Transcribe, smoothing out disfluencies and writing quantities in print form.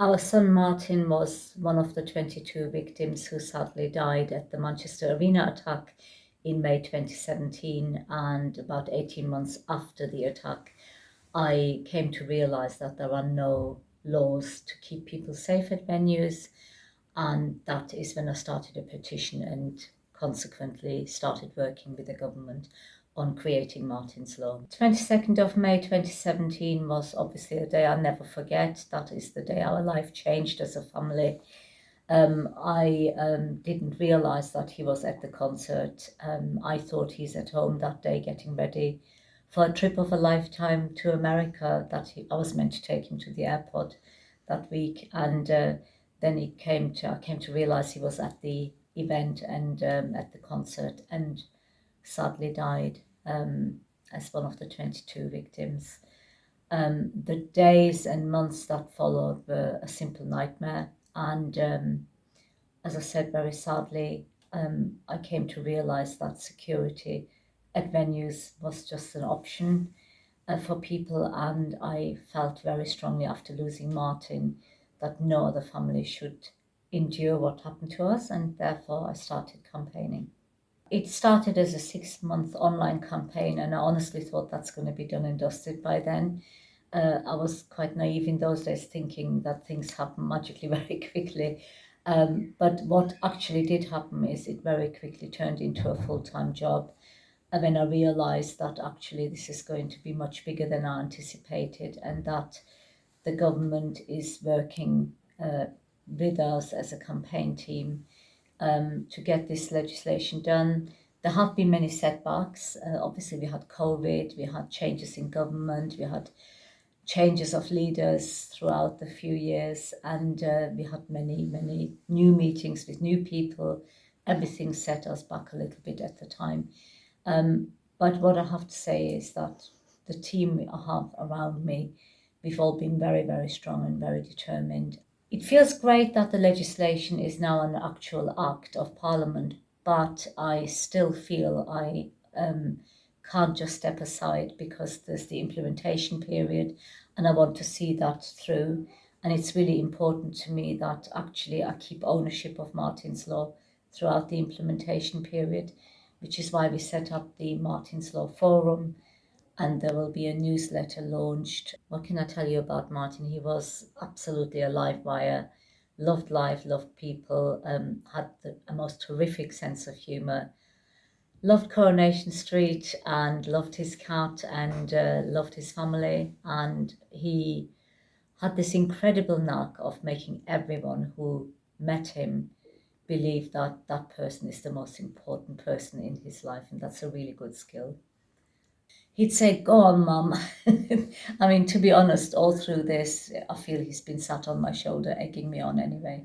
Our son Martyn was one of the 22 victims who sadly died at the Manchester Arena attack in May 2017, and about 18 months after the attack, I came to realise that there are no laws to keep people safe at venues, and that is when I started a petition and consequently started working with the government on creating Martyn's Law. 22nd of May 2017 was obviously a day I'll never forget. That is the day our life changed as a family. I didn't realise that he was at the concert. I thought he's at home that day getting ready for a trip of a lifetime to America that I was meant to take him to the airport that week. And then I came to realise he was at the event and at the concert, and sadly died as one of the 22 victims. The days and months that followed were a simple nightmare, and as I said, very sadly, I came to realise that security at venues was just an option for people, and I felt very strongly after losing Martyn that no other family should endure what happened to us, and therefore I started campaigning. It started as a 6-month online campaign, and I honestly thought that's going to be done and dusted by then. I was quite naive in those days, thinking that things happen magically very quickly. But what actually did happen is it very quickly turned into a full-time job. And then I realised that actually this is going to be much bigger than I anticipated, and that the government is working with us as a campaign team to get this legislation done. There have been many setbacks. Obviously, we had COVID, we had changes in government, we had changes of leaders throughout the few years, and we had many new meetings with new people. Everything set us back a little bit at the time. But what I have to say is that the team I have around me, we've all been very strong and very determined. It feels great that the legislation is now an actual act of Parliament, but I still feel I can't just step aside, because there's the implementation period and I want to see that through. And it's really important to me that actually I keep ownership of Martyn's Law throughout the implementation period, which is why we set up the Martyn's Law Forum, and there will be a newsletter launched. What can I tell you about Martyn? He was absolutely a live wire, loved life, loved people, had a most terrific sense of humour, loved Coronation Street and loved his cat and loved his family. And he had this incredible knack of making everyone who met him believe that that person is the most important person in his life, and that's a really good skill. He'd say, "Go on, Mum." I mean, to be honest, all through this, I feel he's been sat on my shoulder, egging me on anyway.